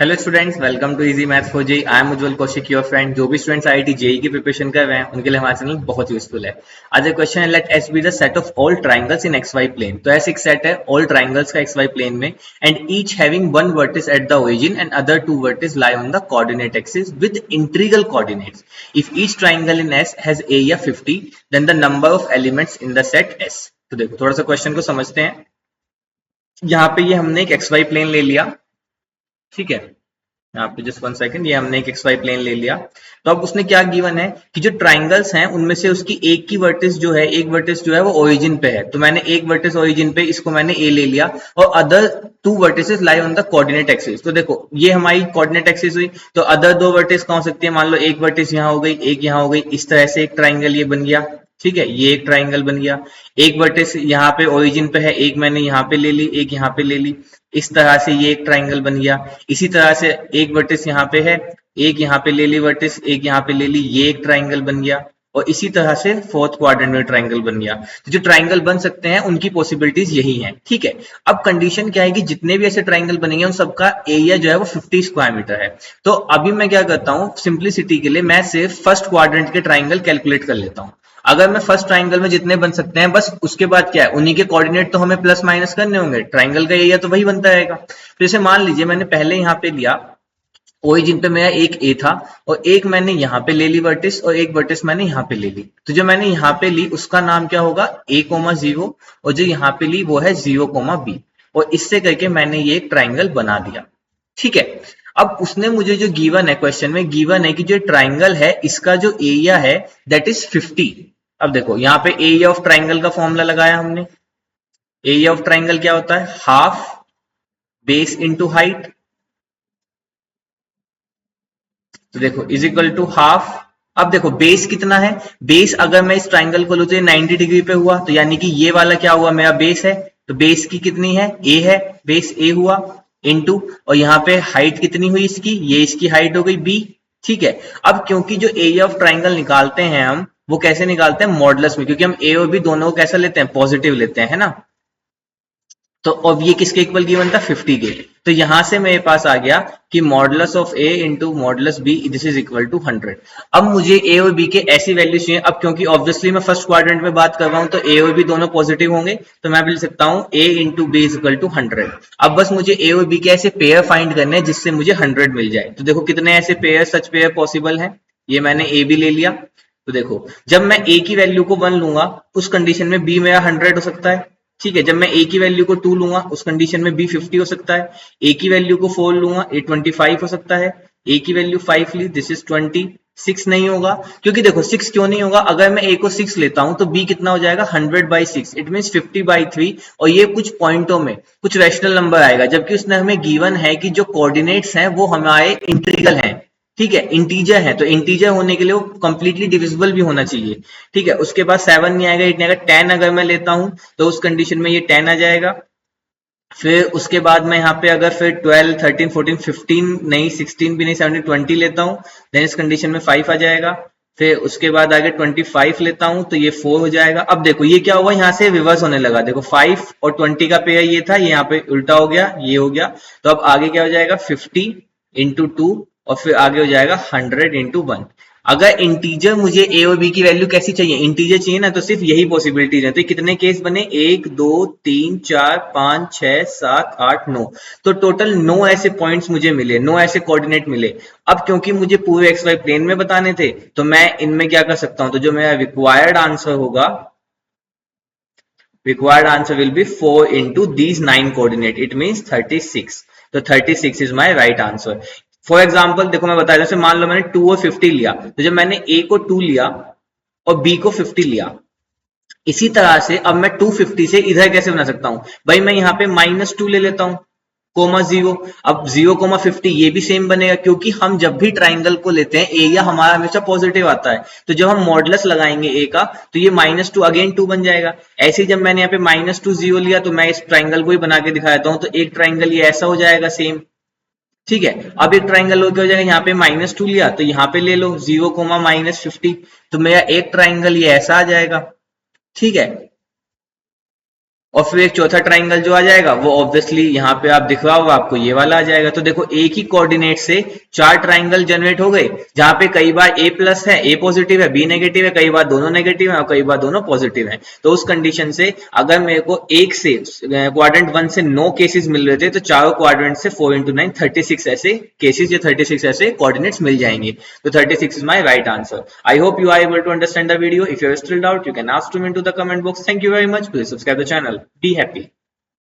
Hello students, welcome to easy maths for JEE. I am Ujjwal Kaushik, your friend. जो भी students IIT JEE की preparation कर रहे हैं उनके लिए हमारा चैनल बहुत यूजफुल है। आज एक क्वेश्चन है, let S be the set of all triangles in x y plane. तो ऐसे एक सेट है ऑल ट्राइंगल्स का एक्स वाई प्लेन में, and each having one vertex at the origin and other two vertices lie on the coordinate axis with integral coordinates. If each triangle in S has area 50, then the number of elements in the set S. तो देखो थोड़ा सा question को समझते हैं। यहाँ पे ये हमने एक एक्स वाई प्लेन ले लिया, ठीक है। यहाँ पे जस्ट वन सेकंड, ये हमने एक एक्स वाई प्लेन ले लिया। तो अब उसने क्या गिवन है कि जो ट्राइंगल्स हैं उनमें से उसकी एक की वर्टिस जो है, एक वर्टिस जो है वो ओरिजिन पे है। तो मैंने एक वर्टिस ओरिजिन पे, इसको मैंने ए ले लिया, और other two vertices lie on the coordinate axis. तो देखो ये हमारी कोऑर्डिनेट एक्सिस हुई, तो अदर दो वर्टिस कौन हो सकती है? मान लो एक वर्टिस यहाँ हो गई, एक यहाँ हो गई, इस तरह से एक ट्राइंगल ये बन गया, ठीक है। ये एक ट्राइंगल बन गया। एक वर्टेक्स यहाँ पे ओरिजिन पे है, एक मैंने यहाँ पे ले ली, एक यहाँ पे ले ली, इस तरह से ये एक ट्राइंगल बन गया। इसी तरह से एक वर्टेक्स यहाँ पे है, एक यहाँ पे ले ली वर्टेक्स, एक यहाँ पे ले ली, ये एक ट्राइंगल बन गया। और इसी तरह से फोर्थ क्वाड्रेंट में ट्राइंगल बन गया। तो जो ट्राइंगल बन सकते हैं उनकी पॉसिबिलिटीज यही हैं, ठीक है। अब कंडीशन क्या है कि जितने भी ऐसे ट्राइंगल बनेंगे उन सबका एरिया जो है वो 50 स्क्वायर मीटर है। तो अभी मैं क्या करता हूँ, सिंप्लिसिटी के लिए मैं सिर्फ फर्स्ट क्वाड्रेंट के ट्राइंगल कैलकुलेट कर लेता हूँ। अगर मैं फर्स्ट ट्राइंगल में जितने बन सकते हैं, बस उसके बाद क्या है, उन्हीं के कोऑर्डिनेट तो हमें प्लस माइनस करने होंगे, ट्राइंगल का एरिया तो वही बनता रहेगा। तो जैसे मान लीजिए मैंने पहले यहाँ पे लिया, ओरिजिन पे मेरा एक ए था, और एक मैंने यहाँ पे ले ली वर्टिस, और एक वर्टिस मैंने यहाँ पे ले ली। तो जो मैंने यहाँ पे ली उसका नाम क्या होगा? ए कोमा जीरो, और जो यहाँ पे ली वो है जीरो कोमा बी। और इससे करके मैंने ये एक ट्राइंगल बना दिया, ठीक है। अब उसने मुझे जो गिवन है, क्वेश्चन में गिवन है कि जो ट्राइंगल है इसका जो एरिया है दैट इज 50। अब देखो यहाँ पे एरिया ऑफ ट्राइंगल का फॉर्मूला लगाया हमने। एरिया ऑफ ट्राइंगल क्या होता है? Half base into height. तो देखो इज इक्वल टू हाफ। अब देखो बेस कितना है? बेस अगर मैं इस ट्राइंगल को लूँ तो ये 90 डिग्री पे हुआ, तो यानी कि ये वाला क्या हुआ? मेरा बेस है। तो बेस की कितनी है? ए है, बेस ए हुआ, इनटू, और यहाँ पे हाइट कितनी हुई इसकी? ये इसकी हाइट हो गई बी, ठीक है। अब क्योंकि जो एरिया ऑफ ट्राइंगल निकालते हैं हम, वो कैसे निकालते हैं? मॉडुलस में, क्योंकि हम ए और बी दोनों को कैसा लेते हैं? पॉजिटिव लेते हैं, है ना। तो अब ये किसके इक्वल गिवन था? 50 के। तो यहां से मेरे पास आ गया कि modulus of A into modulus B this is equal to 100। अब मुझे ए और बी के ऐसी वैल्यू चाहिए। अब क्योंकि ऑब्वियसली मैं फर्स्ट क्वाड्रेंट में बात कर रहा हूं, तो ए और बी दोनों पॉजिटिव होंगे, तो मैं लिख सकता हूं A into B is equal to 100। अब बस मुझे ए और बी के ऐसे पेयर फाइंड करने हैं जिससे मुझे 100 मिल जाए। तो देखो कितने ऐसे पेयर, सच पेयर पॉसिबल है। ये मैंने ए भी ले लिया। तो देखो जब मैं ए की वैल्यू को 1 लूंगा उस कंडीशन में बी मेरा 100 हो सकता है, ठीक है। जब मैं ए की वैल्यू को 2 लूंगा उस कंडीशन में बी 50 हो सकता है। ए की वैल्यू को 4 लूंगा, ए 25 हो सकता है। ए की वैल्यू 5 ली, दिस इज 20। 6 नहीं होगा, क्योंकि देखो 6 क्यों नहीं होगा? अगर मैं ए को 6 लेता हूं तो बी कितना हो जाएगा? 100/6, इट मीन 50/3। और ये कुछ पॉइंटों में कुछ रैशनल नंबर आएगा, जबकि उसने हमें गिवन है कि जो कोऑर्डिनेट्स हैं वो हमारे इंटीग्रल हैं, ठीक है, इंटीजर है। तो इंटीजर होने के लिए वो कंप्लीटली डिविजिबल भी होना चाहिए, ठीक है। उसके बाद 7 नहीं आएगा, 8 नहीं आएगा। 10 अगर मैं लेता हूं तो उस कंडीशन में ये 10 आ जाएगा। फिर उसके बाद मैं यहाँ पे अगर फिर 12, 13, 14, 15 नहीं, 16 भी नहीं, 17, 20 लेता हूँ, देन इस कंडीशन में 5 आ जाएगा। फिर उसके बाद आगे 25 लेता हूं तो ये 4 हो जाएगा। अब देखो ये क्या हुआ, यहाँ से रिवर्स होने लगा। देखो 5 और 20 का पेयर ये था, ये यहाँ पे उल्टा हो गया, ये हो गया। तो अब आगे क्या हो जाएगा? 50 इंटू 2, और फिर आगे हो जाएगा 100 इंटू 1। अगर इंटीजर मुझे ए और बी की वैल्यू कैसी चाहिए? इंटीजर चाहिए ना, तो सिर्फ यही पॉसिबिलिटीज है। तो कितने केस बने? 1 2 3 4 5 6 7 8 9। तो टोटल 9 ऐसे पॉइंट्स मुझे मिले, 9 ऐसे कोऑर्डिनेट मिले। अब क्योंकि मुझे पूरे एक्स वाई प्लेन में बताने थे, तो मैं इनमें क्या कर सकता हूं? तो जो मेरा रिक्वायर्ड आंसर होगा, required answer will be 4 into these 9 coordinate, it means 36। तो 36 is my right answer। For example देखो मैं बता, जैसे मान लो मैंने 2 और 50 लिया, तो जब मैंने ए को 2 लिया और बी को 50 लिया, इसी तरह से अब मैं 250 से इधर कैसे बना सकता हूं? भाई मैं यहाँ पे -2 ले लेता हूं, कोमा 0। अब 0,50 ये भी सेम बनेगा, क्योंकि हम जब भी ट्राइंगल को लेते हैं एरिया हमारा हमेशा पॉजिटिव आता है। तो जब हम मॉडुलस लगाएंगे ए का, तो ये -2 अगेन 2 बन जाएगा। ऐसे ही जब मैंने यहाँ पे -2 0 लिया, तो मैं इस ट्राइंगल को ही बना के दिखा देता हूँ। तो एक ट्राइंगल ये ऐसा हो जाएगा सेम, ठीक है। अब एक ट्राइंगल हो जाएगा, यहाँ पे -2 लिया तो यहाँ पे ले लो 0,-50। तो मेरा एक ट्राइंगल ये ऐसा आ जाएगा, ठीक है। और फिर एक चौथा ट्राइंगल जो आ जाएगा वो ऑब्वियसली यहाँ पे आप दिख रहा होगा आपको, ये वाला आ जाएगा। तो देखो एक ही कोऑर्डिनेट से 4 ट्राइंगल जनरेट हो गए, जहां पे कई बार ए प्लस है, ए पॉजिटिव है, बी नेगेटिव है, कई बार दोनों नेगेटिव है और कई बार दोनों पॉजिटिव है। तो उस कंडीशन से अगर मेरे को एक से क्वाड्रेंट 1 से 9 केसेस मिल रहे थे, तो चारों क्वाड्रेंट से 4 into 9 36 ऐसे केसेस या 36 ऐसे कोऑर्डिनेट्स मिल जाएंगे। तो 36 is my right answer. I hope you are able to understand the video. If you are still doubt, you can ask to me into the comment box. Thank you very much. Please subscribe the channel. Be happy.